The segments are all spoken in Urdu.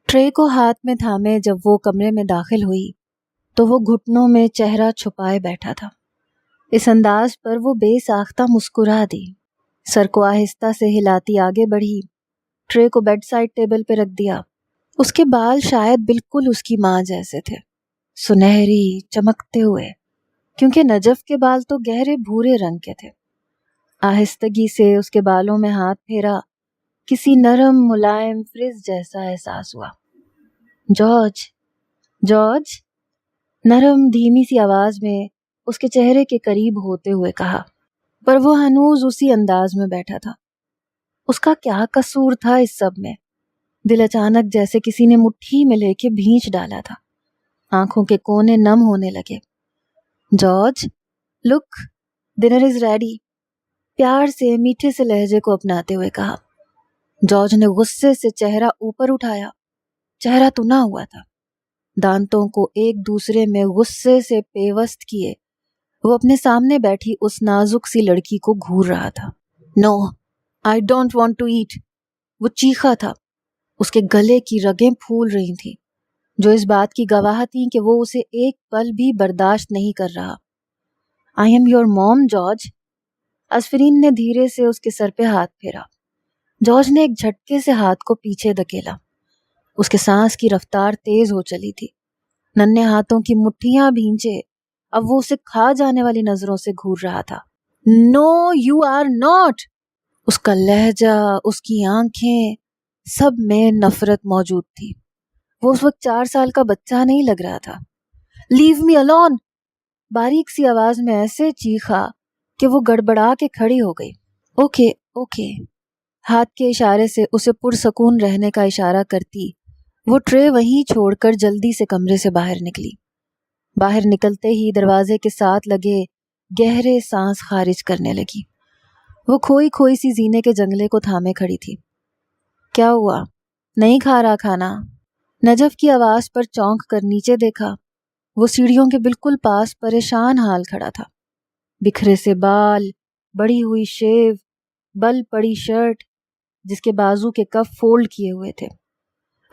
ٹرے کو ہاتھ میں تھامے جب وہ کمرے میں داخل ہوئی تو وہ گھٹنوں میں چہرہ چھپائے بیٹھا تھا۔ اس انداز پر وہ بے ساختہ مسکرا دی، سر کو آہستہ سے ہلاتی آگے بڑھی، ٹرے کو بیڈ سائڈ ٹیبل پہ رکھ دیا۔ اس کے بال شاید بالکل اس کی ماں جیسے تھے، سنہری، چمکتے ہوئے، کیونکہ نجف کے بال تو گہرے بھورے رنگ کے تھے۔ آہستگی سے اس کے بالوں میں ہاتھ پھیرا، کسی نرم ملائم فرز جیسا احساس ہوا۔ جارج، جارج، نرم دھیمی سی آواز میں اس کے چہرے کے قریب ہوتے ہوئے کہا، پر وہ ہنوز اسی انداز میں بیٹھا تھا۔ اس کا کیا قصور تھا اس سب میں؟ دل اچانک جیسے کسی نے مٹھی میں لے کے بھینچ ڈالا تھا، آنکھوں کے کونے نم ہونے لگے۔ George, look, dinner is ready, پیار سے میٹھے سے لہجے کو اپناتے ہوئے کہا۔ جارج نے غصے سے چہرہ اوپر اٹھایا، چہرہ تنا ہوا تھا، دانتوں کو ایک دوسرے میں غصے سے پیوست کیے وہ اپنے سامنے بیٹھی اس نازک سی لڑکی کو گھور رہا تھا۔ No, I don't want to eat, وہ چیخا تھا۔ اس کے گلے کی رگیں پھول رہی تھیں جو اس بات کی گواہ تھیں کہ وہ اسے ایک پل بھی برداشت نہیں کر رہا۔ I am your mom George. Asfreen نے دھیرے سے اس کے سر پہ ہاتھ پھیرا۔ جارج نے ایک جھٹکے سے ہاتھ کو پیچھے دھکیلا۔ اس کے سانس کی رفتار تیز ہو چلی تھی، ننھے ہاتھوں کی مٹھیاں بھینچے اب وہ اسے کھا جانے والی نظروں سے گھور رہا تھا۔ نو یو آر ناٹ۔ اس کا لہجہ، اس کی آنکھیں، سب میں نفرت موجود تھی۔ وہ اس وقت 4 سال کا بچہ نہیں لگ رہا تھا۔ لیو می الون، باریک سی آواز میں ایسے چیخا کہ وہ گڑبڑا کے کھڑی ہو گئی۔ اوکے اوکے، ہاتھ کے اشارے سے اسے پرسکون رہنے کا اشارہ کرتی وہ ٹرے وہیں چھوڑ کر جلدی سے کمرے سے باہر نکلی۔ باہر نکلتے ہی دروازے کے ساتھ لگے گہرے سانس خارج کرنے لگی۔ وہ کھوئی کھوئی سی زینے کے جنگلے کو تھامے کھڑی تھی۔ کیا ہوا؟ نہیں کھا رہا کھانا؟ نجف کی آواز پر چونک کر نیچے دیکھا۔ وہ سیڑھیوں کے بالکل پاس پریشان حال کھڑا تھا، بکھرے سے بال، بڑی ہوئی شیو، بل پڑی شرٹ جس کے بازو کے کف فولڈ کیے ہوئے تھے۔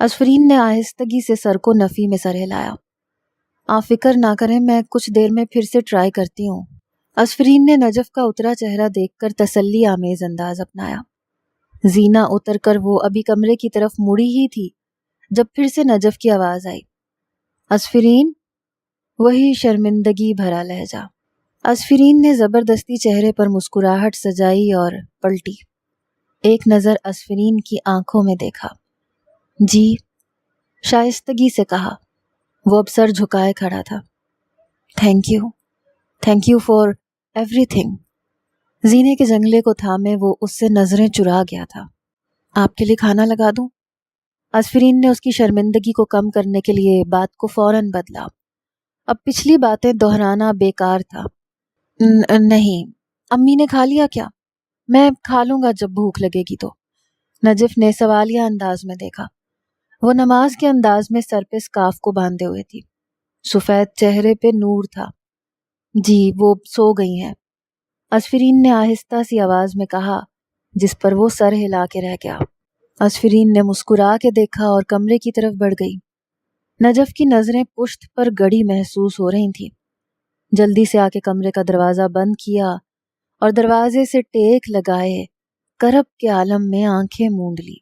اسفرین نے آہستگی سے سر کو نفی میں سر ہلایا۔ آپ فکر نہ کریں، میں کچھ دیر میں پھر سے ٹرائی کرتی ہوں۔ اسفرین نے نجف کا اترا چہرہ دیکھ کر تسلی آمیز انداز اپنایا۔ زینہ اتر کر وہ ابھی کمرے کی طرف مڑی ہی تھی جب پھر سے نجف کی آواز آئی، اسفرین؟ وہی شرمندگی بھرا لہجہ۔ اسفرین نے زبردستی چہرے پر مسکراہٹ سجائی اور پلٹی۔ ایک نظر اسفرین کی آنکھوں میں دیکھا۔ جی، شائستگی سے کہا۔ وہ اب سر جھکائے کھڑا تھا۔ Thank you for everything. زینے کے جنگلے کو تھامے وہ اس سے نظریں چرا گیا تھا۔ آپ کے لیے کھانا لگا دوں؟ اسفرین نے اس کی شرمندگی کو کم کرنے کے لیے بات کو فوراً بدلا۔ اب پچھلی باتیں دہرانا بیکار تھا۔ نہیں، امی نے کھا لیا کیا؟ میں کھا لوں گا جب بھوک لگے گی تو۔ نجف نے سوالیہ انداز میں دیکھا۔ وہ نماز کے انداز میں سر پہ اسکارف کو باندھے ہوئے تھی، سفید چہرے پہ نور تھا۔ جی، وہ سو گئی ہیں، اسفرین نے آہستہ سی آواز میں کہا، جس پر وہ سر ہلا کے رہ گیا۔ اسفرین نے مسکرا کے دیکھا اور کمرے کی طرف بڑھ گئی۔ نجف کی نظریں پشت پر گڑی محسوس ہو رہی تھیں۔ جلدی سے آ کے کمرے کا دروازہ بند کیا اور دروازے سے ٹیک لگائے کرب کے عالم میں آنکھیں موند لی۔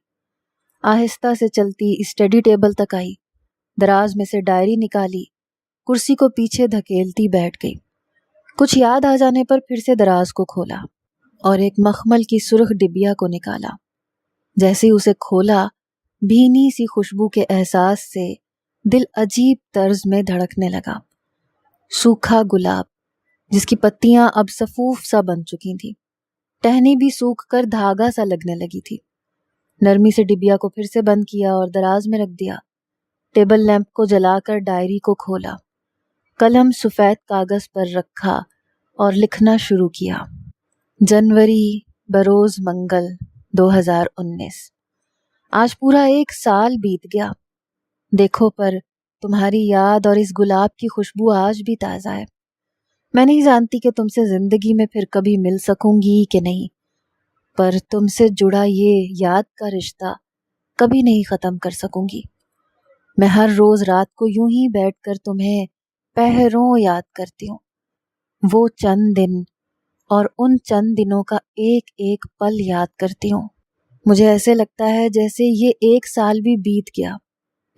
آہستہ سے چلتی اسٹڈی ٹیبل تک آئی، دراز میں سے ڈائری نکالی، کرسی کو پیچھے دھکیلتی بیٹھ گئی۔ کچھ یاد آ جانے پر پھر سے دراز کو کھولا اور ایک مخمل کی سرخ ڈبیا کو نکالا۔ جیسے ہی اسے کھولا، بھینی سی خوشبو کے احساس سے دل عجیب طرز میں دھڑکنے لگا۔ سوکھا گلاب جس کی پتیاں اب سفوف سا بن چکی تھیں، ٹہنی بھی سوکھ کر دھاگا سا لگنے لگی تھی۔ نرمی سے ڈبیا کو پھر سے بند کیا اور دراز میں رکھ دیا۔ ٹیبل لیمپ کو جلا کر ڈائری کو کھولا، قلم سفید کاغذ پر رکھا اور لکھنا شروع کیا۔ جنوری بروز منگل 2019۔ آج پورا 1 سال بیت گیا۔ دیکھو پر تمہاری یاد اور اس گلاب کی خوشبو آج بھی تازہ ہے۔ میں نہیں جانتی کہ تم سے زندگی میں پھر کبھی مل سکوں گی کہ نہیں، پر تم سے جڑا یہ یاد کا رشتہ کبھی نہیں ختم کر سکوں گی۔ میں ہر روز رات کو یوں ہی بیٹھ کر تمہیں پہروں یاد کرتی ہوں، وہ چند دن اور ان چند دنوں کا ایک ایک پل یاد کرتی ہوں۔ مجھے ایسے لگتا ہے جیسے یہ ایک سال بھی بیت گیا،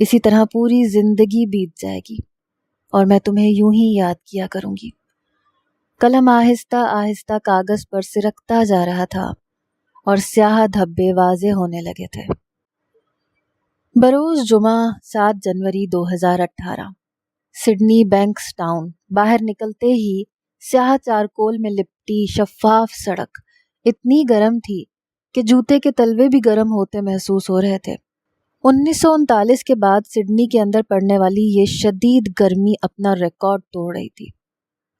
اسی طرح پوری زندگی بیت جائے گی اور میں تمہیں یوں ہی یاد کیا کروں گی۔ قلم آہستہ آہستہ کاغذ پر سرکتا جا رہا تھا اور سیاہ دھبے واضح ہونے لگے تھے۔ بروز جمعہ 7 جنوری 2018، سڈنی بینکس ٹاؤن۔ باہر نکلتے ہی سیاہ چارکول میں لپٹی شفاف سڑک اتنی گرم تھی کہ جوتے کے تلوے بھی گرم ہوتے محسوس ہو رہے تھے۔ 1939 کے بعد سڈنی کے اندر پڑنے والی یہ شدید گرمی اپنا ریکارڈ توڑ رہی تھی۔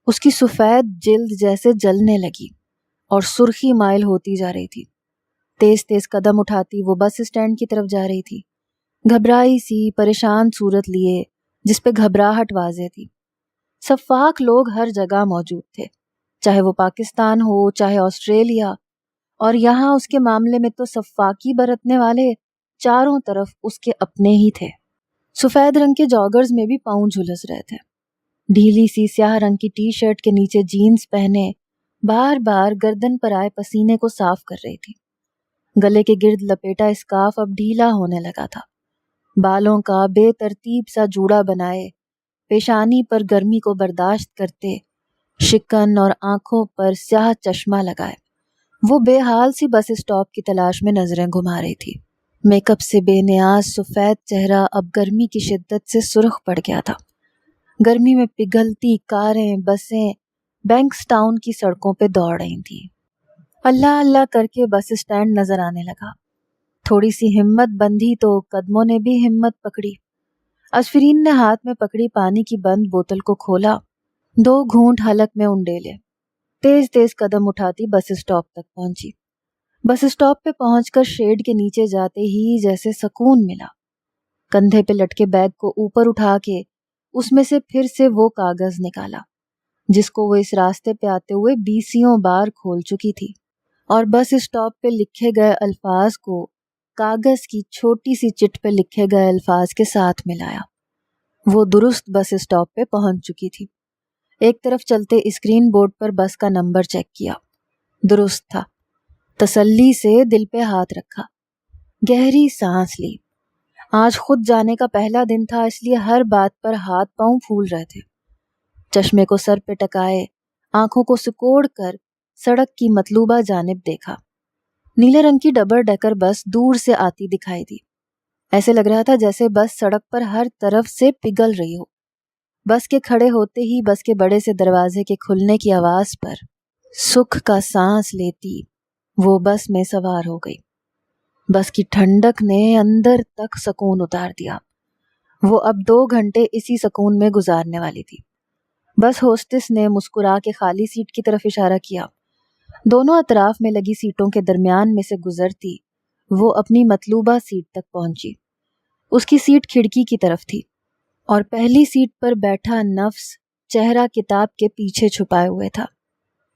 اس کی سفید جلد جیسے جلنے لگی اور سرخی مائل ہوتی جا رہی تھی۔ تیز تیز قدم اٹھاتی وہ بس اسٹینڈ کی طرف جا رہی تھی، گھبرائی سی پریشان صورت لیے جس پہ گھبراہٹ واضح تھی۔ سفاک لوگ ہر جگہ موجود تھے، چاہے وہ پاکستان ہو چاہے آسٹریلیا، اور یہاں اس کے معاملے میں تو سفاکی برتنے والے چاروں طرف اس کے اپنے ہی تھے۔ سفید رنگ کے جاگرز میں بھی پاؤں جھلس رہے تھے۔ ڈھیلی سی سیاہ رنگ کی ٹی شرٹ کے نیچے جینز پہنے بار بار گردن پر آئے پسینے کو صاف کر رہی تھی۔ گلے کے گرد لپیٹا اسکارف اب ڈھیلا ہونے لگا تھا۔ بالوں کا بے ترتیب سا جوڑا بنائے، پیشانی پر گرمی کو برداشت کرتے، شکن اور آنکھوں پر سیاہ چشمہ لگائے، وہ بے حال سی بس اسٹاپ کی تلاش میں نظریں گھما رہی تھی۔ میک اپ سے بے نیاز سفید چہرہ اب گرمی کی شدت سے سرخ پڑ گیا تھا۔ گرمی میں پگھلتی کاریں بسیں بینکس ٹاؤن کی سڑکوں پہ دوڑ رہی تھیں۔ اللہ اللہ کر کے بس اسٹینڈ نظر آنے لگا۔ تھوڑی سی ہمت بندھی تو قدموں نے بھی ہمت پکڑی۔ اشفرین نے ہاتھ میں پکڑی پانی کی بند بوتل کو کھولا، 2 گھونٹ حلق میں انڈیلے، تیز تیز قدم اٹھاتی بس اسٹاپ تک پہنچی۔ بس اسٹاپ پہ پہنچ کر شیڈ کے نیچے جاتے ہی جیسے سکون ملا۔ کندھے پہ لٹکے بیگ کو اوپر اٹھا کے اس میں سے پھر سے وہ کاغذ نکالا جس کو وہ اس راستے پہ آتے ہوئے 20 بار کھول چکی تھی، اور بس اسٹاپ پہ لکھے گئے الفاظ کو کاغذ کی چھوٹی سی چٹ پہ لکھے گئے الفاظ کے ساتھ ملایا۔ وہ درست بس اسٹاپ پہ پہنچ چکی تھی۔ ایک طرف چلتے اسکرین بورڈ پر بس کا نمبر چیک کیا، درست تھا۔ تسلی سے دل پہ ہاتھ رکھا، گہری سانس لی۔ آج خود جانے کا پہلا دن تھا، اس لیے ہر بات پر ہاتھ پاؤں پھول رہے تھے۔ چشمے کو سر پہ ٹکائے، آنکھوں کو سکوڑ کر سڑک کی مطلوبہ جانب دیکھا۔ نیلے رنگ کی ڈبل ڈیکر بس دور سے آتی دکھائی دی۔ ایسے لگ رہا تھا جیسے بس سڑک پر ہر طرف سے پگھل رہی ہو۔ بس کے کھڑے ہوتے ہی بس کے بڑے سے دروازے کے کھلنے کی آواز پر سکھ کا سانس لیتی وہ بس میں سوار ہو گئی۔ بس کی ٹھنڈک نے اندر تک سکون اتار دیا۔ وہ اب 2 گھنٹے اسی سکون میں گزارنے والی تھی۔ بس ہوسٹس نے مسکرا کے خالی سیٹ کی طرف اشارہ کیا۔ دونوں اطراف میں لگی سیٹوں کے درمیان میں سے گزرتی وہ اپنی مطلوبہ سیٹ تک پہنچی۔ اس کی سیٹ کھڑکی کی طرف تھی اور پہلی سیٹ پر بیٹھا نفس چہرہ کتاب کے پیچھے چھپائے ہوئے تھا۔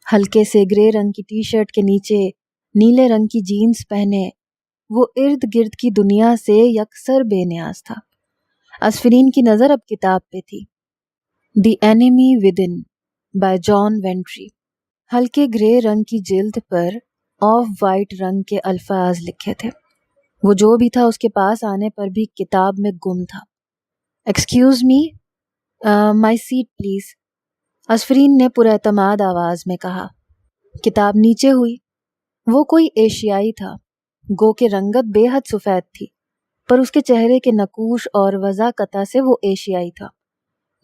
ہلکے سے گرے رنگ کی ٹی شرٹ کے نیچے نیلے رنگ کی جینز پہنے وہ ارد گرد کی دنیا سے یکسر بے نیاز تھا۔ اشفرین کی نظر اب کتاب پہ تھی، the enemy within by John Ventry. ہلکے گرے رنگ کی جلد پر آف وائٹ رنگ کے الفاظ لکھے تھے۔ وہ جو بھی تھا اس کے پاس آنے پر بھی کتاب میں گم تھا۔ Excuse me, my seat please, Ashfreen نے پر اعتماد آواز میں کہا۔ کتاب نیچے ہوئی۔ وہ کوئی ایشیائی تھا، گو کہ رنگت بے حد سفید تھی، پر اس کے چہرے کے نقوش اور وضاقتہ سے وہ ایشیائی تھا۔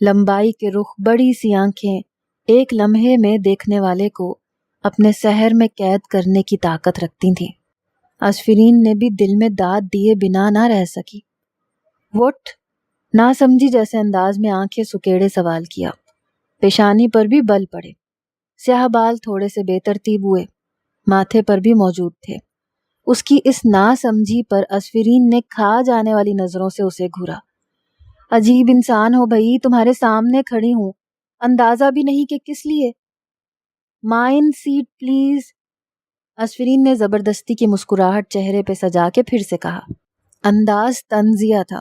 لمبائی کے رخ، بڑی سی آنکھیں ایک لمحے میں دیکھنے والے کو اپنے سحر میں قید کرنے کی طاقت رکھتی تھیں۔ اشفرین نے بھی دل میں داد دیے بنا نہ رہ سکی۔ وٹ؟ نہ سمجھی جیسے انداز میں آنکھیں سکیڑے سوال کیا۔ پیشانی پر بھی بل پڑے، سیاہ بال تھوڑے سے بے ترتیب ہوئے، ماتھے پر بھی موجود تھے۔ اس کی اس نا سمجھی پر اشفرین نے کھا جانے والی نظروں سے اسے گھورا۔ عجیب انسان ہو بھائی، تمہارے سامنے کھڑی ہوں، اندازہ بھی نہیں کہ کس لیے۔ مائن سیٹ پلیز، اشفرین نے زبردستی کی مسکراہٹ چہرے پہ سجا کے پھر سے کہا۔ انداز طنزیہ تھا۔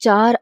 4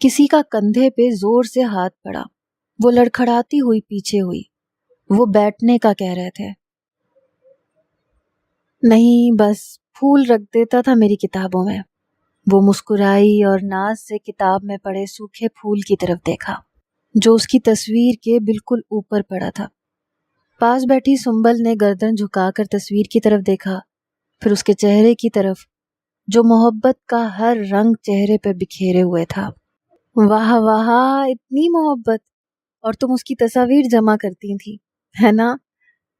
کسی کا کندھے پہ زور سے ہاتھ پڑا، وہ لڑکھڑاتی ہوئی پیچھے ہوئی۔ وہ بیٹھنے کا کہہ رہے تھے۔ نہیں، بس پھول رکھ دیتا تھا میری کتابوں میں۔ وہ مسکرائی اور ناز سے کتاب میں پڑے سوکھے پھول کی طرف دیکھا جو اس کی تصویر کے بالکل اوپر پڑا تھا۔ پاس بیٹھی سنبل نے گردن جھکا کر تصویر کی طرف دیکھا، پھر اس کے چہرے کی طرف جو محبت کا ہر رنگ چہرے پہ بکھیرے ہوئے تھا۔ واہ واہ، اتنی محبت! اور تم اس کی تصاویر جمع کرتی تھی، ہے نا؟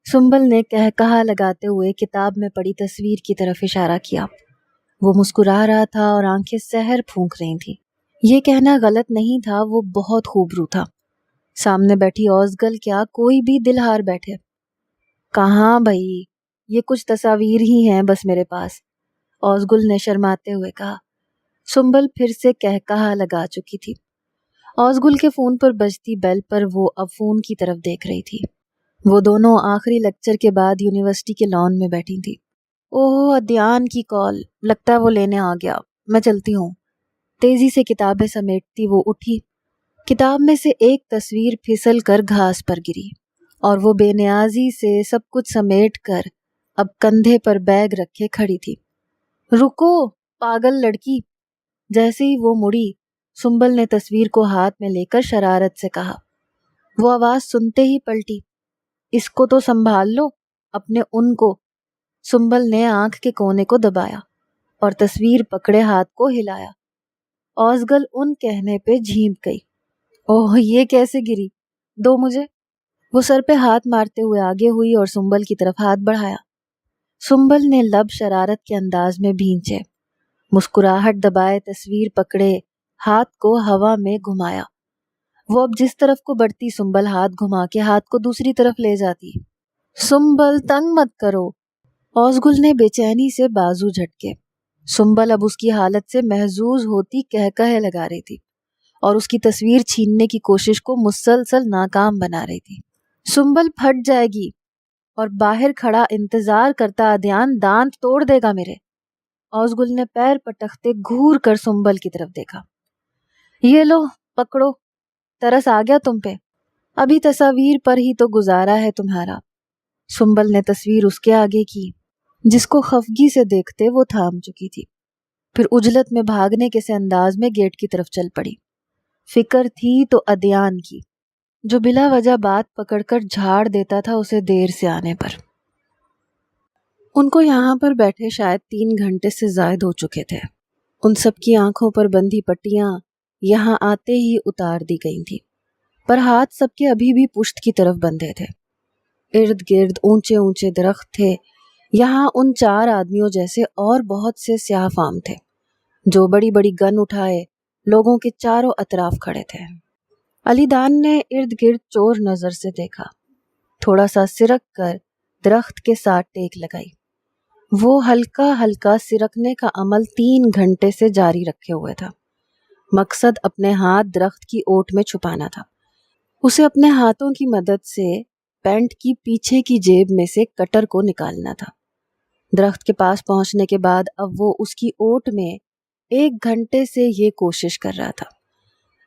سنبل نے کہا لگاتے ہوئے کتاب میں پڑی تصویر کی طرف اشارہ کیا۔ وہ مسکرا رہا تھا اور آنکھیں سحر پھونک رہی تھیں۔ یہ کہنا غلط نہیں تھا، وہ بہت خوبرو تھا۔ سامنے بیٹھی اوزگل کیا کوئی بھی دل ہار بیٹھے۔ کہاں بھائی، یہ کچھ تصاویر ہی ہیں بس میرے پاس، اوزگل نے شرماتے ہوئے کہا۔ سنبل پھر سے کہا لگا چکی تھی۔ اوزگل کے فون پر بجتی بیل پر وہ اب فون کی طرف دیکھ رہی تھی۔ وہ دونوں آخری لیکچر کے بعد یونیورسٹی کے لان میں بیٹھی تھی۔ اوہ، ادیان کی کال، لگتا ہے وہ لینے آ گیا، میں چلتی ہوں۔ تیزی سے کتابیں سمیٹتی وہ اٹھی۔ کتاب میں سے ایک تصویر پھسل کر گھاس پر گری اور وہ بے نیازی سے سب کچھ سمیٹ کر اب کندھے پر بیگ رکھے کھڑی تھی۔ رکو پاگل لڑکی! جیسے ہی وہ مڑی، سنبل نے تصویر کو ہاتھ میں لے کر شرارت سے کہا۔ وہ آواز سنتے ہی پلٹی۔ اس کو تو سنبھال لو، اپنے ان کو۔ سنبل نے آنکھ کے کونے کو دبایا اور تصویر پکڑے ہاتھ کو ہلایا۔ اوزگل ان کہنے پہ جھینک گئی۔ اوہ، یہ کیسے گری؟ دو مجھے۔ وہ سر پہ ہاتھ مارتے ہوئے آگے ہوئی اور سنبل کی طرف ہاتھ بڑھایا۔ سنبل نے لب شرارت کے انداز میں بھینچے، مسکراہٹ دبائے تصویر پکڑے ہاتھ کو ہوا میں گھمایا۔ وہ اب جس طرف کو بڑھتی سنبل ہاتھ گھما کے ہاتھ کو دوسری طرف لے جاتی۔ سنبل تنگ مت کرو، اوزگل نے بے چینی سے بازو جھٹکے۔ سنبل اب اس کی حالت سے محظوظ ہوتی کہے لگا رہی تھی اور اس کی تصویر چھیننے کی کوشش کو مسلسل ناکام بنا رہی تھی۔ سنبل پھٹ جائے گی اور باہر کھڑا انتظار کرتا ادیان دانت توڑ دے گا میرے۔ اوزگل نے پیر پٹکتے گھور کر سنبل کی طرف دیکھا۔ یہ لو پکڑو، ترس آ گیا تم پہ، ابھی تصاویر پر ہی تو گزارا ہے تمہارا۔ سنبل نے تصویر اس کے آگے کی، جس کو خفگی سے دیکھتے وہ تھام چکی تھی، پھر اجلت میں بھاگنے کے سے انداز میں گیٹ کی طرف چل پڑی۔ فکر تھی تو ادیان کی، جو بلا وجہ بات پکڑ کر جھاڑ دیتا تھا اسے دیر سے آنے پر۔ ان کو یہاں پر بیٹھے شاید 3 گھنٹے سے زائد ہو چکے تھے۔ ان سب کی آنکھوں پر بندھی پٹیاں یہاں آتے ہی اتار دی گئی تھیں، پر ہاتھ سب کے ابھی بھی پشت کی طرف بندھے تھے۔ ارد گرد اونچے اونچے درخت تھے۔ یہاں ان 4 آدمیوں جیسے اور بہت سے سیاہ فام تھے جو بڑی بڑی گن اٹھائے لوگوں کے چاروں اطراف کھڑے تھے۔ علی دان نے ارد گرد چور نظر سے دیکھا، تھوڑا سا سرک کر درخت کے ساتھ ٹیک لگائی۔ وہ ہلکا ہلکا سرکنے کا عمل 3 گھنٹے سے جاری رکھے ہوئے تھا۔ مقصد اپنے ہاتھ درخت کی اوٹ میں چھپانا تھا۔ اسے اپنے ہاتھوں کی مدد سے پینٹ کی پیچھے کی جیب میں سے کٹر کو نکالنا تھا۔ درخت کے پاس پہنچنے کے بعد اب وہ اس کی اوٹ میں 1 گھنٹے سے یہ کوشش کر رہا تھا۔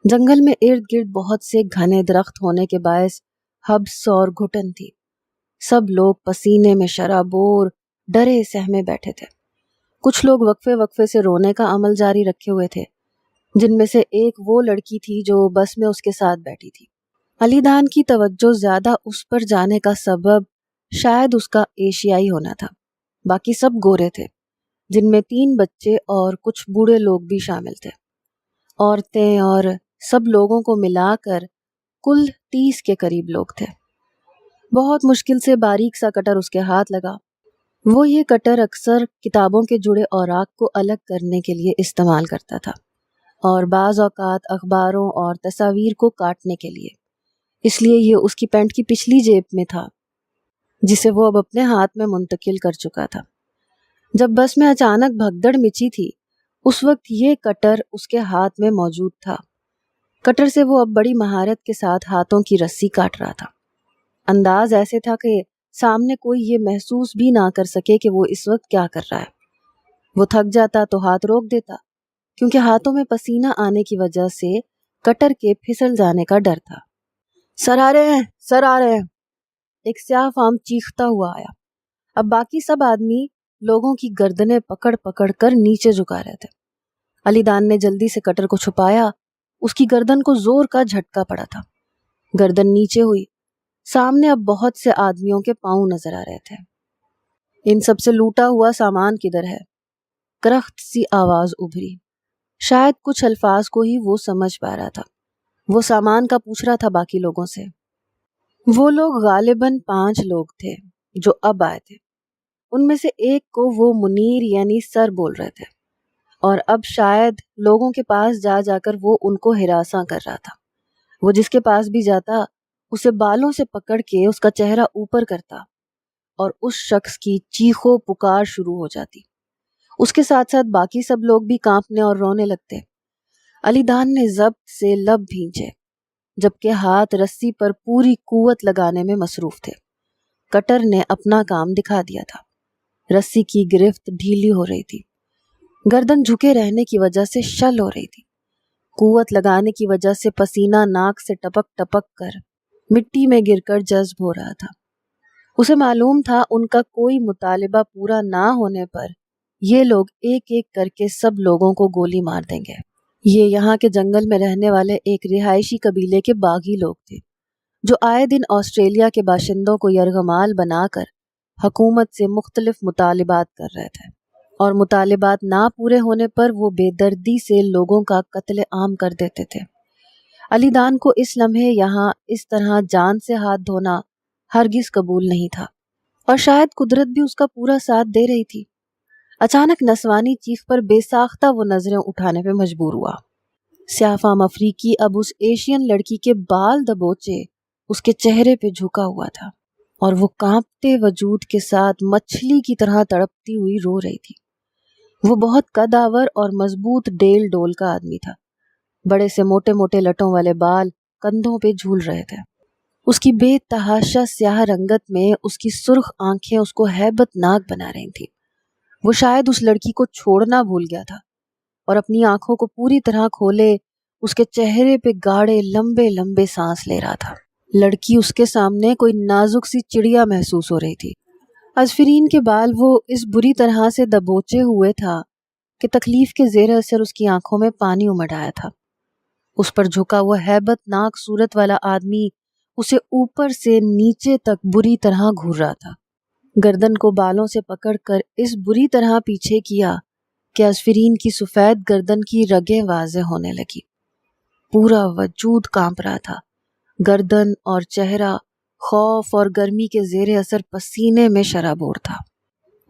جنگل میں ارد گرد بہت سے گھنے درخت ہونے کے باعث حبس اور گھٹن تھی۔ سب لوگ پسینے میں شرابور ڈرے سہمے بیٹھے تھے۔ کچھ لوگ وقفے وقفے سے رونے کا عمل جاری رکھے ہوئے تھے، جن میں سے ایک وہ لڑکی تھی جو بس میں اس کے ساتھ بیٹھی تھی۔ علی دان کی توجہ زیادہ اس پر جانے کا سبب شاید اس کا ایشیائی ہونا تھا۔ باقی سب گورے تھے، جن میں 3 بچے اور کچھ بوڑھے لوگ بھی شامل تھے۔ عورتیں اور سب لوگوں کو ملا کر کل 30 کے قریب لوگ تھے۔ بہت مشکل سے باریک سا کٹر اس کے ہاتھ لگا۔ وہ یہ کٹر اکثر کتابوں کے جڑے اوراق کو الگ کرنے کے لیے استعمال کرتا تھا اور بعض اوقات اخباروں اور تصاویر کو کاٹنے کے لیے، اس لیے یہ اس کی پینٹ کی پچھلی جیب میں تھا جسے وہ اب اپنے ہاتھ میں منتقل کر چکا تھا۔ جب بس میں اچانک بھگدڑ مچی تھی اس وقت یہ کٹر اس کے ہاتھ میں موجود تھا۔ کٹر سے وہ اب بڑی مہارت کے ساتھ ہاتھوں کی رسی کاٹ رہا تھا۔ انداز ایسے تھا کہ سامنے کوئی یہ محسوس بھی نہ کر سکے کہ وہ اس وقت کیا کر رہا ہے۔ وہ تھک جاتا تو ہاتھ روک دیتا کیونکہ ہاتھوں میں پسینہ آنے کی وجہ سے کٹر کے پھسل جانے کا ڈر تھا۔ سر آ رہے ہیں، سر آ رہے ہیں، ایک سیاہ فام چیختا ہوا آیا۔ اب باقی سب آدمی لوگوں کی گردنیں پکڑ پکڑ کر نیچے جھکا رہے تھے۔ علی دان نے جلدی سے کٹر کو چھپایا، اس کی گردن کو زور کا جھٹکا پڑا تھا، گردن نیچے ہوئی۔ سامنے اب بہت سے آدمیوں کے پاؤں نظر آ رہے تھے۔ ان سب سے لوٹا ہوا سامان کدھر ہے؟ کرخت سی آواز ابھری۔ شاید کچھ الفاظ کو ہی وہ سمجھ پا رہا تھا۔ وہ سامان کا پوچھ رہا تھا باقی لوگوں سے۔ وہ لوگ غالباً 5 لوگ تھے جو اب آئے تھے۔ ان میں سے ایک کو وہ منیر یعنی سر بول رہے تھے، اور اب شاید لوگوں کے پاس جا جا کر وہ ان کو ہراساں کر رہا تھا۔ وہ جس کے پاس بھی جاتا اسے بالوں سے پکڑ کے اس کا چہرہ اوپر کرتا اور اس شخص کی چیخو پکار شروع ہو جاتی۔ اس کے ساتھ ساتھ باقی سب لوگ بھی کانپنے اور رونے لگتے۔ علی دان نے ضبط سے لب بھینچے، جبکہ ہاتھ رسی پر پوری قوت لگانے میں مصروف تھے۔ کٹر نے اپنا کام دکھا دیا تھا۔ رسی کی گرفت ڈھیلی ہو رہی تھی، گردن جھکے رہنے کی وجہ سے شل ہو رہی تھی، قوت لگانے کی وجہ سے پسینہ ناک سے ٹپک ٹپک کر مٹی میں گر کر جذب ہو رہا تھا۔ اسے معلوم تھا ان کا کوئی مطالبہ پورا نہ ہونے پر یہ لوگ ایک ایک کر کے سب لوگوں کو گولی مار دیں گے۔ یہ یہاں کے جنگل میں رہنے والے ایک رہائشی قبیلے کے باغی لوگ تھے جو آئے دن آسٹریلیا کے باشندوں کو یرغمال بنا کر حکومت سے مختلف مطالبات کر رہے تھے، اور مطالبات نہ پورے ہونے پر وہ بے دردی سے لوگوں کا قتل عام کر دیتے تھے۔ علی دان کو اس لمحے یہاں اس طرح جان سے ہاتھ دھونا ہرگز قبول نہیں تھا، اور شاید قدرت بھی اس کا پورا ساتھ دے رہی تھی۔ اچانک نسوانی چیخ پر بے ساختہ وہ نظریں اٹھانے پہ مجبور ہوا۔ سیاہ فام افریقی اب اس ایشین لڑکی کے بال دبوچے اس کے چہرے پہ جھکا ہوا تھا، اور وہ کانپتے وجود کے ساتھ مچھلی کی طرح تڑپتی ہوئی رو رہی تھی۔ وہ بہت قدآور اور مضبوط ڈیل ڈول کا آدمی تھا۔ بڑے سے موٹے موٹے لٹوں والے بال کندھوں پہ جھول رہے تھے۔ اس کی بے تحاشا سیاہ رنگت میں اس کی سرخ آنکھیں اس کو ہیبت ناک بنا رہی تھیں۔ وہ شاید اس لڑکی کو چھوڑنا بھول گیا تھا، اور اپنی آنکھوں کو پوری طرح کھولے اس کے چہرے پہ گاڑے لمبے لمبے سانس لے رہا تھا۔ لڑکی اس کے سامنے کوئی نازک سی چڑیا محسوس ہو رہی تھی۔ ازفرین کے بال وہ اس بری طرح سے دبوچے ہوئے تھا کہ تکلیف کے زیر اثر اس کی آنکھوں میں پانی امڈ آیا تھا۔ اس پر جھکا وہ ہیبت ناک صورت والا آدمی اسے اوپر سے نیچے تک بری طرح گھور رہا تھا۔ گردن کو بالوں سے پکڑ کر اس بری طرح پیچھے کیا کہ ازفرین کی سفید گردن کی رگیں واضح ہونے لگی۔ پورا وجود کانپ رہا تھا، گردن اور چہرہ خوف اور گرمی کے زیر اثر پسینے میں شرابور تھا۔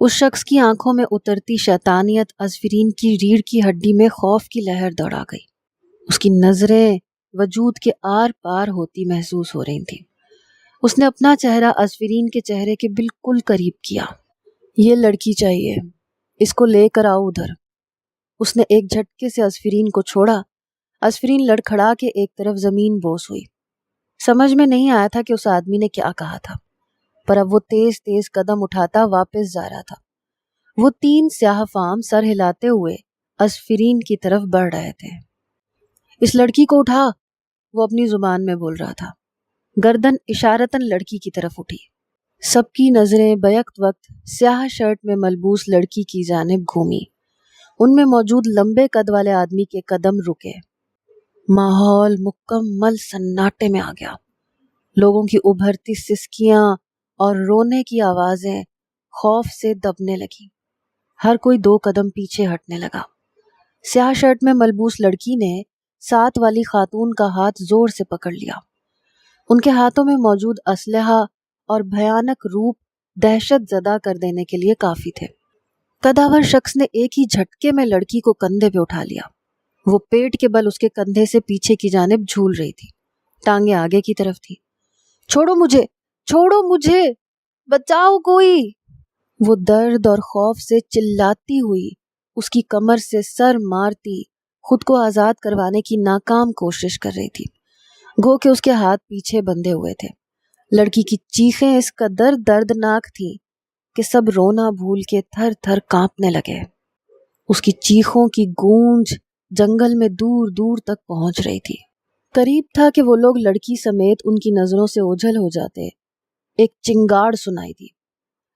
اس شخص کی آنکھوں میں اترتی شیطانیت ازفرین کی ریڑھ کی ہڈی میں خوف کی لہر دوڑا گئی۔ اس کی نظریں وجود کے آر پار ہوتی محسوس ہو رہی تھیں۔ اس نے اپنا چہرہ ازفرین کے چہرے کے بالکل قریب کیا۔ یہ لڑکی چاہیے، اس کو لے کر آؤ ادھر۔ اس نے ایک جھٹکے سے ازفرین کو چھوڑا۔ ازفرین لڑکھڑا کے ایک طرف زمین بوس ہوئی۔ سمجھ میں نہیں آیا تھا کہ اس آدمی نے کیا کہا تھا، پر اب وہ تیز تیز قدم اٹھاتا واپس جا رہا تھا۔ وہ 3 سیاہ فام سر ہلاتے ہوئے ازفرین کی طرف بڑھ رہے تھے۔ اس لڑکی کو اٹھا، وہ اپنی زبان میں بول رہا تھا۔ گردن اشارتاً لڑکی کی طرف اٹھی۔ سب کی نظریں بیک وقت سیاہ شرٹ میں ملبوس لڑکی کی جانب گھومی۔ ان میں موجود لمبے قد والے آدمی کے قدم رکے۔ ماحول مکمل سناٹے میں آ گیا۔ لوگوں کی ابھرتی سسکیاں اور رونے کی آوازیں خوف سے دبنے لگی۔ ہر کوئی 2 قدم پیچھے ہٹنے لگا۔ سیاہ شرٹ میں ملبوس لڑکی نے ساتھ والی خاتون کا ہاتھ زور سے پکڑ لیا۔ ان کے ہاتھوں میں موجود اسلحہ اور بھیانک روپ دہشت زدہ کر دینے کے لیے کافی تھے۔ قدآور شخص نے ایک ہی جھٹکے میں لڑکی کو کندھے پہ اٹھا لیا۔ وہ پیٹ کے بل اس کے کندھے سے پیچھے کی جانب جھول رہی تھی، ٹانگیں آگے کی طرف تھی۔ چھوڑو مجھے، چھوڑو مجھے، بچاؤ کوئی! وہ درد اور خوف سے چلاتی ہوئی اس کی کمر سے سر مارتی خود کو آزاد کروانے کی ناکام کوشش کر رہی تھی، گو کہ اس کے ہاتھ پیچھے بندھے ہوئے تھے۔ لڑکی کی چیخیں اس قدر دردناک تھیں کہ سب رونا بھول کے تھر تھر کانپنے لگے۔ اس کی چیخوں کی گونج جنگل میں دور دور تک پہنچ رہی تھی۔ قریب تھا کہ وہ لوگ لڑکی سمیت ان کی نظروں سے اوجھل ہو جاتے۔ ایک چنگاڑ سنائی دی،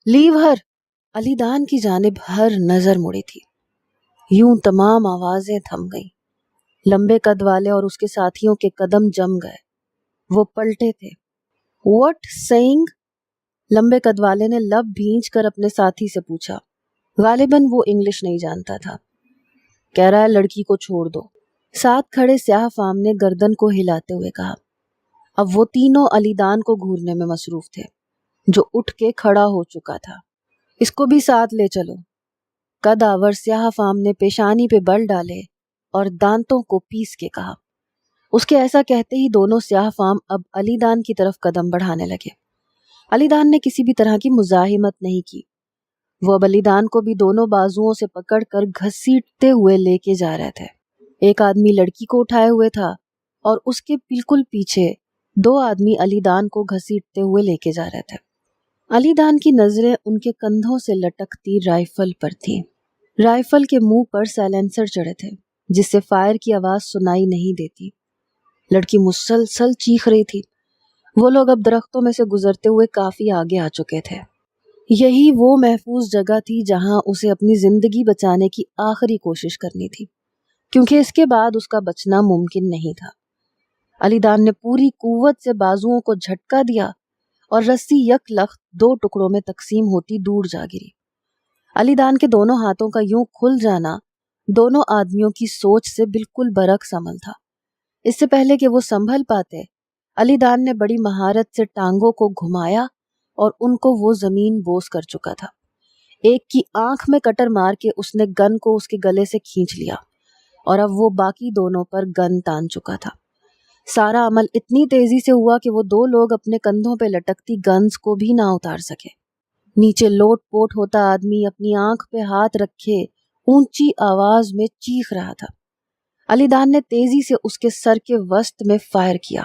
لیو ہر! علی دان کی جانب ہر نظر مڑی تھی۔ یوں تمام آوازیں تھم گئیں۔ لمبے قد والے اور اس کے ساتھیوں کے قدم جم گئے۔ وہ پلٹے تھے۔ "What saying?" لمبے قد والے نے لب بھینچ کر اپنے ساتھی سے پوچھا۔ غالباً وہ انگلش نہیں جانتا تھا۔ کہہ رہا ہے لڑکی کو چھوڑ دو، ساتھ کھڑے سیاہ فام نے گردن کو ہلاتے ہوئے کہا۔ اب وہ تینوں علی دان کو گھورنے میں مصروف تھے، جو اٹھ کے کھڑا ہو چکا تھا۔ اس کو بھی ساتھ لے چلو۔ قد آور سیاہ فام نے پیشانی پہ بل ڈالے اور دانتوں کو پیس کے کہا۔ اس کے ایسا کہتے ہی دونوں سیاہ فام اب علی دان کی طرف قدم بڑھانے لگے۔ علی دان نے کسی بھی طرح کی مزاحمت نہیں کی۔ وہ اب علی دان کو بھی دونوں بازوؤں سے پکڑ کر گھسیٹتے ہوئے لے کے جا رہے تھے۔ ایک آدمی لڑکی کو اٹھائے ہوئے تھا اور اس کے بالکل پیچھے دو آدمی علی دان کو گھسیٹتے ہوئے لے کے جا رہے تھے۔ علی دان کی نظریں ان کے کندھوں سے لٹکتی رائفل پر تھیں۔ رائفل کے منہ پر سائلنسر چڑھے تھے، جس سے فائر کی آواز سنائی نہیں دیتی۔ لڑکی مسلسل چیخ رہی تھی۔ وہ لوگ اب درختوں میں سے گزرتے ہوئے کافی آگے آ چکے تھے۔ یہی وہ محفوظ جگہ تھی جہاں اسے اپنی زندگی بچانے کی آخری کوشش کرنی تھی، کیونکہ اس کے بعد اس کا بچنا ممکن نہیں تھا۔ علی دان نے پوری قوت سے بازوؤں کو جھٹکا دیا اور رسی یک لخت دو ٹکڑوں میں تقسیم ہوتی دور جا گری۔ علی دان کے دونوں ہاتھوں کا یوں کھل جانا دونوں آدمیوں کی سوچ سے بالکل برعکس عمل تھا۔ اس سے پہلے کہ وہ سنبھل پاتے، علی دان نے بڑی مہارت سے ٹانگوں کو گھمایا اور ان کو وہ زمین بوس کر چکا تھا۔ ایک کی آنکھ میں کٹر مار کے اس نے گن کو اس کے گلے سے کھینچ لیا اور اب وہ باقی دونوں پر گن تان چکا تھا۔ سارا عمل اتنی تیزی سے ہوا کہ وہ دو لوگ اپنے کندھوں پہ لٹکتی گنز کو بھی نہ اتار سکے۔ نیچے لوٹ پوٹ ہوتا آدمی اپنی آنکھ پہ ہاتھ رکھے اونچی آواز میں چیخ رہا تھا۔ علی دان نے تیزی سے اس کے سر کے وسط میں فائر کیا۔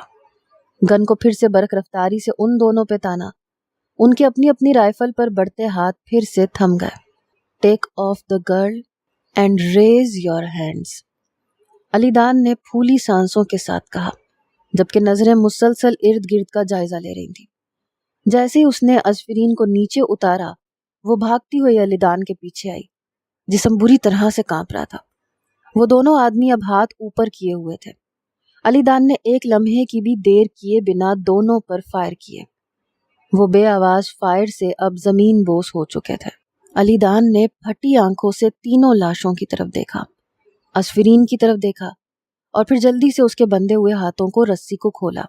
گن کو پھر سے برق رفتاری سے ان دونوں پہ تانا۔ ان کے اپنی اپنی رائفل پر بڑھتے ہاتھ پھر سے تھم گئے۔ Take off the girl and raise your hands, Ali Dan نے پھولی سانسوں کے ساتھ کہا، جبکہ نظریں مسلسل ارد گرد کا جائزہ لے رہی تھیں۔ جیسے ہی اس نے ازفرین کو نیچے اتارا، وہ بھاگتی ہوئی علی دان کے پیچھے آئی۔ جسم بری طرح سے کانپ رہا تھا۔ وہ دونوں آدمی اب ہاتھ اوپر کیے ہوئے تھے۔ علی دان نے ایک لمحے کی بھی دیر کیے بنا دونوں پر فائر کیے۔ وہ بے آواز فائر سے اب زمین بوس ہو چکے تھے۔ علی دان نے پھٹی آنکھوں سے تینوں لاشوں کی طرف دیکھا، ازفرین کی طرف دیکھا اور پھر جلدی سے اس کے بندھے ہوئے ہاتھوں کو رسی کو کھولا۔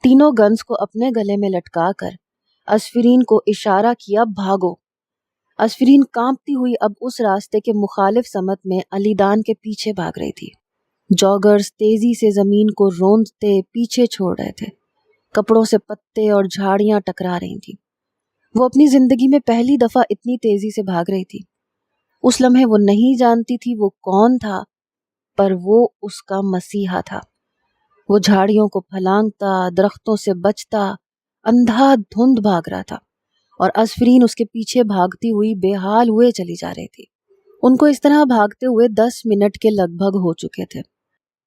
تینوں گنز کو اپنے گلے میں لٹکا کر ازفرین کو اشارہ کیا، بھاگو۔ ازفرین کانپتی ہوئی اب اس راستے کے مخالف سمت میں علی دان کے پیچھے بھاگ رہی تھی۔ جاگرز تیزی سے زمین کو روندتے پیچھے چھوڑ رہے تھے۔ کپڑوں سے پتے اور جھاڑیاں ٹکرا رہی تھیں۔ وہ اپنی زندگی میں پہلی دفعہ اتنی تیزی سے بھاگ رہی تھی۔ اس لمحے وہ نہیں جانتی تھی وہ کون تھا، پر وہ اس کا مسیحا تھا۔ وہ جھاڑیوں کو پھلانگتا، درختوں سے بچتا، اندھا دھند بھاگ رہا تھا اور ازفرین اس کے پیچھے بھاگتی ہوئی بے حال ہوئے چلی جا رہی تھی۔ ان کو اس طرح بھاگتے ہوئے 10 منٹ کے لگ بھگ ہو چکے تھے۔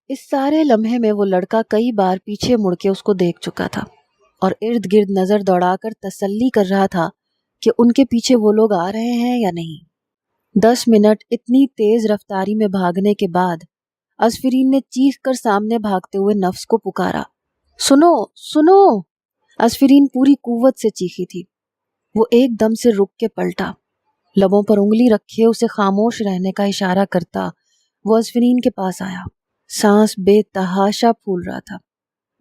اس سارے لمحے میں وہ لڑکا کئی بار پیچھے مڑ کے اس کو دیکھ چکا تھا اور ارد گرد نظر دوڑا کر تسلی کر رہا تھا کہ ان کے پیچھے وہ لوگ آ رہے ہیں یا نہیں۔ 10 منٹ اتنی تیز رفتاری میں بھاگنے کے بعد ازفرین نے چیخ کر سامنے بھاگتے ہوئے نفس کو پکارا، سنو سنو! ازفرین پوری قوت سے چیخی تھی۔ وہ ایک دم سے رک کے پلٹا، لبوں پر انگلی رکھے اسے خاموش رہنے کا اشارہ کرتا وہ ازفرین کے پاس آیا۔ سانس بے تحاشا پھول رہا تھا،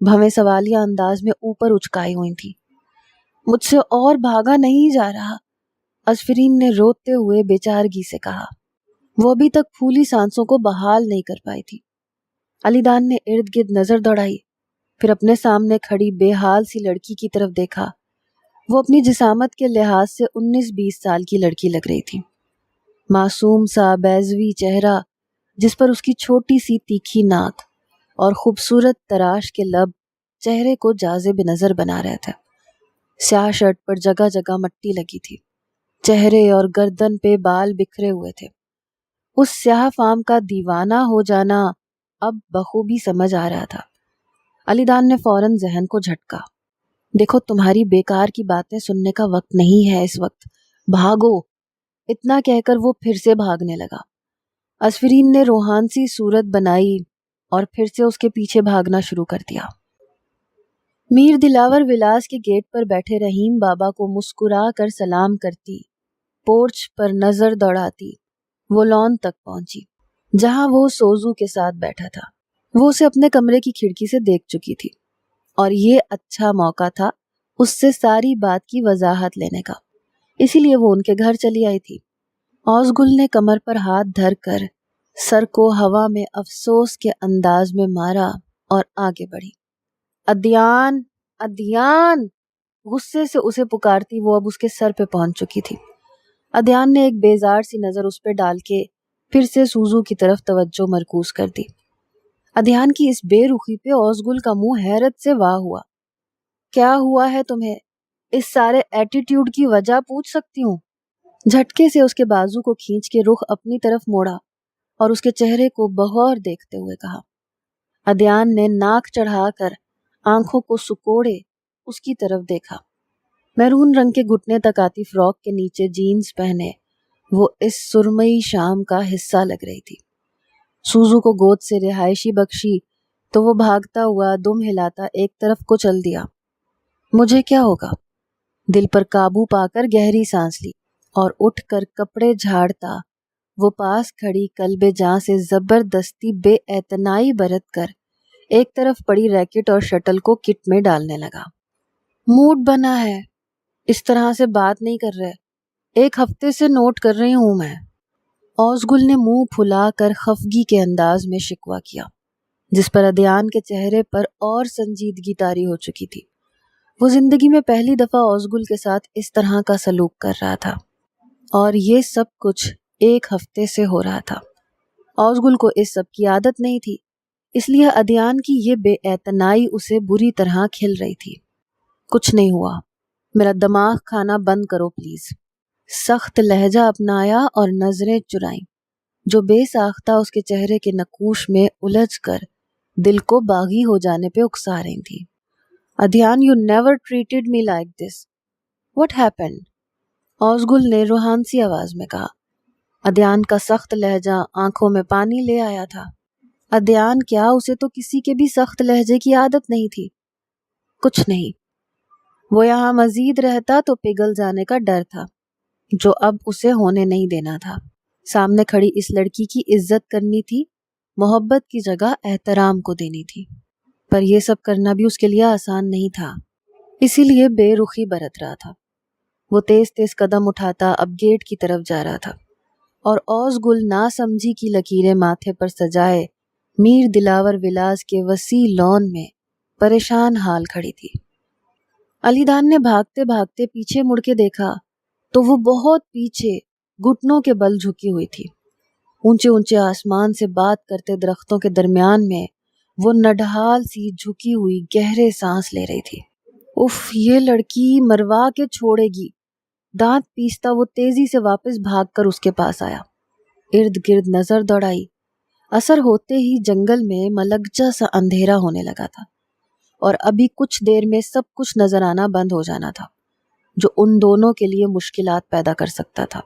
بھویں سوالیہ انداز میں اوپر اچکائی ہوئی تھی۔ مجھ سے اور بھاگا نہیں جا رہا، ازفرین نے روتے ہوئے بیچارگی سے کہا۔ وہ ابھی تک پھولی سانسوں کو بحال نہیں کر پائی تھی۔ علی دان نے ارد گرد نظر دوڑائی، پھر اپنے سامنے کھڑی بے حال سی لڑکی کی طرف دیکھا۔ وہ اپنی جسامت کے لحاظ سے 19-20 سال کی لڑکی لگ رہی تھی۔ معصوم سا بیضوی چہرہ، جس پر اس کی چھوٹی سی تیکھی ناک اور خوبصورت تراش کے لب چہرے کو جاذب نظر بنا رہے تھے۔ سیاہ شرٹ پر جگہ جگہ مٹی لگی تھی۔ چہرے اور گردن پہ بال بکھرے ہوئے تھے۔ اس سیاہ فام کا دیوانہ ہو جانا اب بخوبی سمجھ آ رہا تھا۔ علی دان نے فوراً ذہن کو جھٹکا۔ دیکھو تمہاری بیکار کی باتیں سننے کا وقت نہیں ہے اس وقت، بھاگو۔ اتنا کہہ کر وہ پھر سے بھاگنے لگا۔ اسفرین نے روحان سی صورت بنائی اور پھر سے اس کے پیچھے بھاگنا شروع کر دیا۔ میر دلاور ولاس کے گیٹ پر بیٹھے رحیم بابا کو مسکرا کر سلام کرتی، پورچ پر نظر دوڑاتی وہ لان تک پہنچی جہاں وہ سوزو کے ساتھ بیٹھا تھا۔ وہ اسے اپنے کمرے کی کھڑکی سے دیکھ چکی تھی اور یہ اچھا موقع تھا اس سے ساری بات کی وضاحت لینے کا، اسی لیے وہ ان کے گھر چلی آئی تھی۔ اوزگل نے کمر پر ہاتھ دھر کر سر کو ہوا میں افسوس کے انداز میں مارا اور آگے بڑھی۔ ادیان، ادیان! غصے سے اسے پکارتی وہ اب اس کے سر پہ پہنچ چکی تھی۔ ادیان نے ایک بیزار سی نظر اس پہ ڈال کے پھر سے سوزو کی طرف توجہ مرکوز کر دی۔ ادیان کی اس بے رخی پہ اوزگل کا منہ حیرت سے واہ ہوا۔ کیا ہوا ہے تمہیں؟ اس سارے ایٹیٹیوڈ کی وجہ پوچھ سکتی ہوں؟ جھٹکے سے اس کے بازو کو کھینچ کے رخ اپنی طرف موڑا اور اس کے چہرے کو بغور دیکھتے ہوئے کہا۔ ادیان نے ناک چڑھا کر آنکھوں کو سکوڑے اس کی طرف دیکھا۔ میرون رنگ کے گھٹنے تک آتی فراک کے نیچے جینز پہنے وہ اس سرمئی شام کا حصہ لگ رہی تھی۔ سوزو کو گود سے رہائشی بخشی تو وہ بھاگتا ہوا دم ہلاتا ایک طرف کو چل دیا۔ مجھے کیا ہوگا؟ دل پر قابو پا کر گہری سانس لی اور اٹھ کر کپڑے جھاڑتا وہ پاس کھڑی کلب جاں سے زبردستی بے اعتنائی برت کر ایک طرف پڑی ریکٹ اور شٹل کو کٹ میں ڈالنے لگا۔ موڈ بنا ہے، اس طرح سے بات نہیں کر رہے، ایک ہفتے سے نوٹ کر رہی ہوں میں۔ اوزگل نے منہ پھلا کر خفگی کے انداز میں شکوہ کیا، جس پر ادیان کے چہرے پر اور سنجیدگی طاری ہو چکی تھی۔ وہ زندگی میں پہلی دفعہ اوزگل کے ساتھ اس طرح کا سلوک کر رہا تھا اور یہ سب کچھ ایک ہفتے سے ہو رہا تھا۔ اوزگل کو اس سب کی عادت نہیں تھی، اس لیے ادیان کی یہ بے اعتنائی اسے بری طرح کھل رہی تھی۔ کچھ نہیں ہوا، میرا دماغ کھانا بند کرو پلیز۔ سخت لہجہ اپنایا اور نظریں چرائیں جو بے ساختہ اس کے چہرے کے نقوش میں الجھ کر دل کو باغی ہو جانے پہ اکسا رہی تھی۔ ادیان، you never treated me like this. What happened? اوزگل نے روحانسی آواز میں کہا۔ ادیان کا سخت لہجہ آنکھوں میں پانی لے آیا تھا۔ ادیان کیا، اسے تو کسی کے بھی سخت لہجے کی عادت نہیں تھی۔ کچھ نہیں، وہ یہاں مزید رہتا تو پگھل جانے کا ڈر تھا جو اب اسے ہونے نہیں دینا تھا۔ سامنے کھڑی اس لڑکی کی عزت کرنی تھی، محبت کی جگہ احترام کو دینی تھی، پر یہ سب کرنا بھی اس کے لیے آسان نہیں تھا، اسی لیے بے رخی برت رہا تھا۔ وہ تیز تیز قدم اٹھاتا اب گیٹ کی طرف جا رہا تھا اور اوزگل ناسمجھی کی لکیریں ماتھے پر سجائے میر دلاور ولاس کے وسیع لان میں پریشان حال کھڑی تھی۔ علی دان نے بھاگتے بھاگتے پیچھے مڑ کے دیکھا تو وہ بہت پیچھے گھٹنوں کے بل جھکی ہوئی تھی۔ اونچے اونچے آسمان سے بات کرتے درختوں کے درمیان میں وہ نڈھال سی جھکی ہوئی گہرے سانس لے رہی تھی۔ اف، یہ لڑکی مروا کے چھوڑے گی۔ دانت پیستا وہ تیزی سے واپس بھاگ کر اس کے پاس آیا، ارد گرد نظر دوڑائی۔ اثر ہوتے ہی جنگل میں ملگجا سا اندھیرا ہونے لگا تھا اور ابھی کچھ دیر میں سب کچھ نظر آنا بند ہو جانا تھا جو ان دونوں کے لیے مشکلات پیدا کر سکتا تھا۔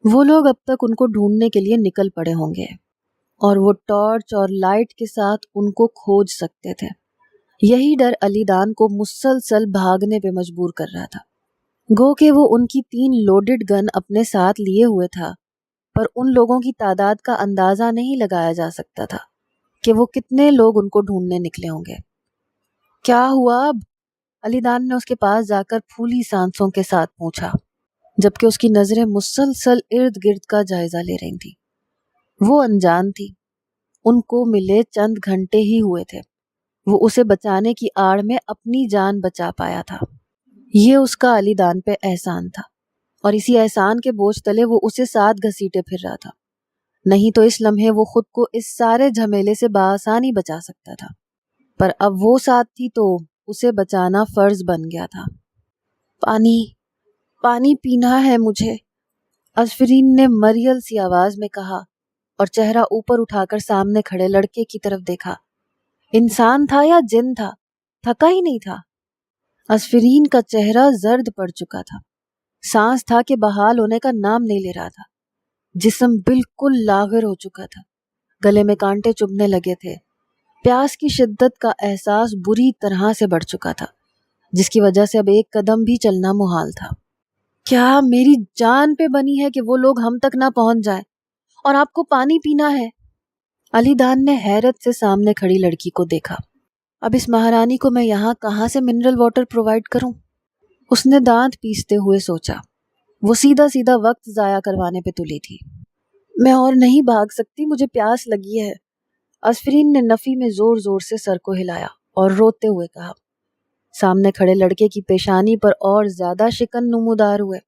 وہ لوگ اب تک ان کو ڈھونڈنے کے لیے نکل پڑے ہوں گے اور وہ ٹارچ اور لائٹ کے ساتھ ان کو کھوج سکتے تھے۔ یہی ڈر علی دان کو مسلسل بھاگنے پہ مجبور کر رہا تھا۔ گو کہ وہ ان کی 3 لوڈڈ گن اپنے ساتھ لیے ہوئے تھا، پر ان لوگوں کی تعداد کا اندازہ نہیں لگایا جا سکتا تھا کہ وہ کتنے لوگ ان کو ڈھونڈنے نکلے ہوں گے۔ کیا ہوا اب؟ علی دان نے اس کے پاس جا کر پھولی سانسوں کے ساتھ پوچھا، جبکہ اس کی نظریں مسلسل ارد گرد کا جائزہ لے رہی تھیں۔ وہ انجان تھی، ان کو ملے چند گھنٹے ہی ہوئے تھے، وہ اسے بچانے کی آڑ میں اپنی جان بچا پایا تھا۔ یہ اس کا علی دان پہ احسان تھا اور اسی احسان کے بوجھ تلے وہ اسے ساتھ گھسیٹے پھر رہا تھا، نہیں تو اس لمحے وہ خود کو اس سارے جھمیلے سے بآسانی بچا سکتا تھا، پر اب وہ ساتھ تھی تو اسے بچانا فرض بن گیا تھا۔ پانی پینا ہے مجھے، اسفرین نے مریل سی آواز میں کہا اور چہرہ اوپر اٹھا کر سامنے کھڑے لڑکے کی طرف دیکھا۔ انسان تھا یا جن تھا؟ تھکا ہی نہیں تھا۔ اسفرین کا چہرہ زرد پڑ چکا تھا، سانس تھا کہ بحال ہونے کا نام نہیں لے رہا تھا، جسم بالکل لاغر ہو چکا تھا، گلے میں کانٹے چبھنے لگے تھے، پیاس کی شدت کا احساس بری طرح سے بڑھ چکا تھا، جس کی وجہ سے اب ایک قدم بھی چلنا محال تھا۔ کیا میری جان پہ بنی ہے کہ وہ لوگ ہم تک نہ پہنچ جائیں، اور آپ کو پانی پینا ہے؟ علی دان نے حیرت سے سامنے کھڑی لڑکی کو دیکھا۔ اب اس مہارانی کو میں یہاں کہاں سے منرل واٹر پرووائڈ کروں؟ اس نے دانت پیستے ہوئے سوچا۔ وہ سیدھا سیدھا وقت ضائع کروانے پہ تلی تھی۔ میں اور نہیں بھاگ سکتی، مجھے پیاس لگی ہے۔ اسفرین نے نفی میں زور زور سے سر کو ہلایا اور روتے ہوئے کہا۔ سامنے کھڑے لڑکے کی پیشانی پر اور زیادہ شکن نمودار ہوئے۔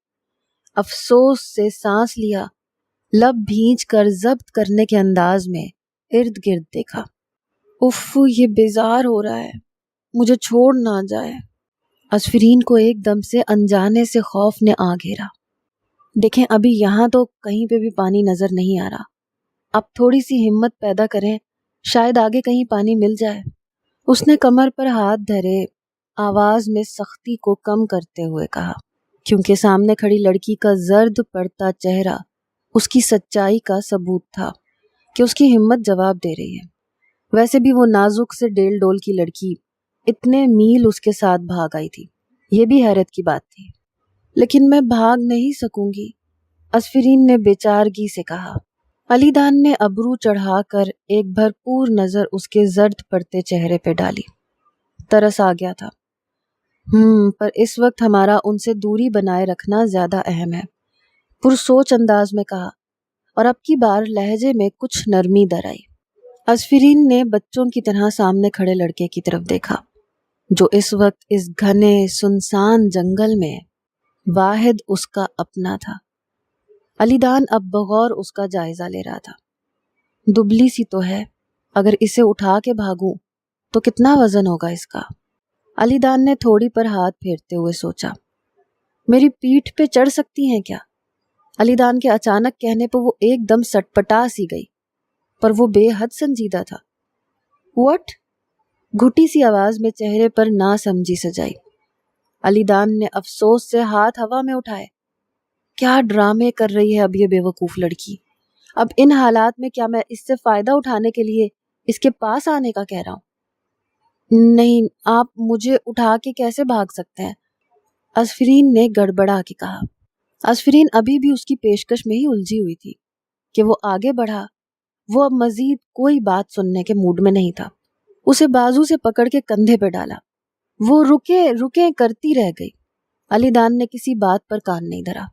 افسوس سے سانس لیا، لب بھینچ کر ضبط کرنے کے انداز میں ارد گرد دیکھا۔ اف، یہ بیزار ہو رہا ہے، مجھے چھوڑ نہ جائے۔ اسفرین کو ایک دم سے انجانے سے خوف نے آ گھیرا۔ دیکھیں، ابھی یہاں تو کہیں پہ بھی پانی نظر نہیں آ رہا، اب تھوڑی سی ہمت پیدا کریں، شاید آگے کہیں پانی مل جائے۔ اس نے کمر پر ہاتھ دھرے آواز میں سختی کو کم کرتے ہوئے کہا، کیونکہ سامنے کھڑی لڑکی کا زرد پڑتا چہرہ اس کی سچائی کا ثبوت تھا کہ اس کی ہمت جواب دے رہی ہے۔ ویسے بھی وہ نازک سے ڈیل ڈول کی لڑکی اتنے میل اس کے ساتھ بھاگ آئی تھی، یہ بھی حیرت کی بات تھی۔ لیکن میں بھاگ نہیں سکوں گی، اسفرین نے بےچارگی سے کہا۔ علی دان نے ابرو چڑھا کر ایک بھرپور نظر اس کے زرد پڑتے چہرے پہ ڈالی۔ ترس آ گیا تھا۔ پر اس وقت ہمارا ان سے دوری بنائے رکھنا زیادہ اہم ہے، پرسوچ انداز میں کہا، اور اب کی بار لہجے میں کچھ نرمی در آئی۔ اسفرین نے بچوں کی طرح سامنے کھڑے لڑکے کی طرف دیکھا، جو اس وقت اس گھنے سنسان جنگل میں واحد اس کا اپنا تھا۔ علی دان اب بغور اس کا جائزہ لے رہا تھا۔ دبلی سی تو ہے، اگر اسے اٹھا کے بھاگوں تو کتنا وزن ہوگا اس کا؟ علی دان نے تھوڑی پر ہاتھ پھیرتے ہوئے سوچا۔ میری پیٹھ پہ چڑھ سکتی ہیں کیا؟ علی دان کے اچانک کہنے پر وہ ایک دم سٹپٹا سی گئی، پر وہ بے حد سنجیدہ تھا۔ وٹ؟ گھٹی سی آواز میں چہرے پر نا سمجھی سجائی۔ علی دان نے افسوس سے ہاتھ ہوا میں اٹھائے۔ کیا ڈرامے کر رہی ہے اب یہ بے وقوف لڑکی؟ اب ان حالات میں کیا میں اس سے فائدہ اٹھانے کے لیے اس کے پاس آنے کا کہہ رہا ہوں؟ نہیں، آپ مجھے اٹھا کے کیسے بھاگ سکتے ہیں؟ اسفرین نے گڑبڑا کے کہا۔ اسفرین ابھی بھی اس کی پیشکش میں ہی الجھی ہوئی تھی کہ وہ آگے بڑھا۔ وہ اب مزید کوئی بات سننے کے موڈ میں نہیں تھا۔ اسے بازو سے پکڑ کے کندھے پہ ڈالا۔ وہ رکے کرتی رہ گئی۔ علی دان نے کسی بات پر کان نہیں دھرا۔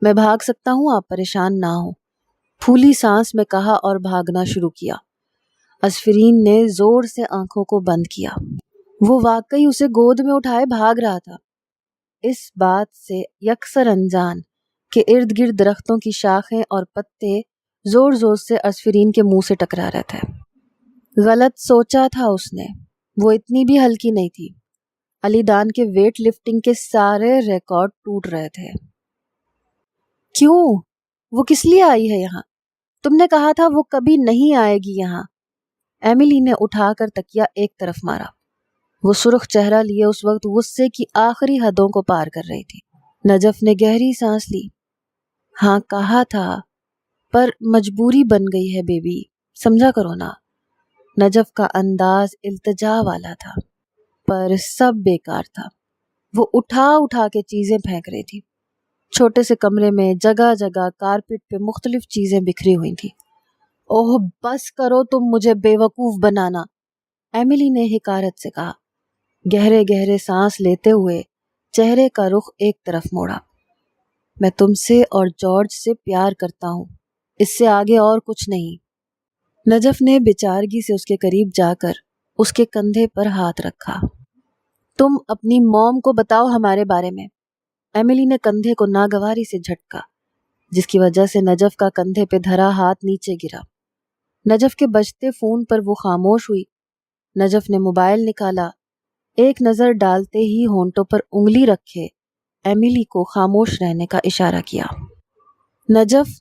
میں بھاگ سکتا ہوں، آپ پریشان نہ ہوں، پھولی سانس میں کہا اور بھاگنا شروع کیا۔ اسفرین نے زور سے آنکھوں کو بند کیا۔ وہ واقعی اسے گود میں اٹھائے بھاگ رہا تھا، اس بات سے یکسر انجان کہ ارد گرد درختوں کی شاخیں اور پتے زور زور سے اسفرین کے منہ سے ٹکرا رہے تھے۔ غلط سوچا تھا اس نے، وہ اتنی بھی ہلکی نہیں تھی۔ علی دان کے ویٹ لفٹنگ کے سارے ریکارڈ ٹوٹ رہے تھے۔ کیوں؟ وہ کس لیے آئی ہے یہاں؟ تم نے کہا تھا وہ کبھی نہیں آئے گی یہاں۔ ایملی نے اٹھا کر تکیا ایک طرف مارا۔ وہ سرخ چہرہ لیے اس وقت غصے کی آخری حدوں کو پار کر رہی تھی۔ نجف نے گہری سانس لی۔ ہاں کہا تھا، پر مجبوری بن گئی ہے بیبی، سمجھا کرو نا۔ نجف کا انداز التجا والا تھا، پر سب بیکار تھا۔ وہ اٹھا کے چیزیں پھینک رہی تھی۔ چھوٹے سے کمرے میں جگہ جگہ کارپٹ پہ مختلف چیزیں بکھری ہوئی تھی۔ اوہ بس کرو تم مجھے بے وقوف بنانا، ایملی نے حکارت سے کہا، گہرے گہرے سانس لیتے ہوئے چہرے کا رخ ایک طرف موڑا۔ میں تم سے اور جارج سے پیار کرتا ہوں، اس سے آگے اور کچھ نہیں۔ نجف نے بےچارگی سے اس کے قریب جا کر اس کے کندھے پر ہاتھ رکھا۔ تم اپنی موم کو بتاؤ ہمارے بارے میں۔ ایملی نے کندھے کو ناگواری سے جھٹکا، جس کی وجہ سے نجف کا کندھے پہ دھرا ہاتھ نیچے گرا۔ نجف کے بجتے فون پر وہ خاموش ہوئی۔ نجف نے موبائل نکالا، ایک نظر ڈالتے ہی ہونٹوں پر انگلی رکھے ایملی کو خاموش رہنے کا اشارہ کیا۔ نجف،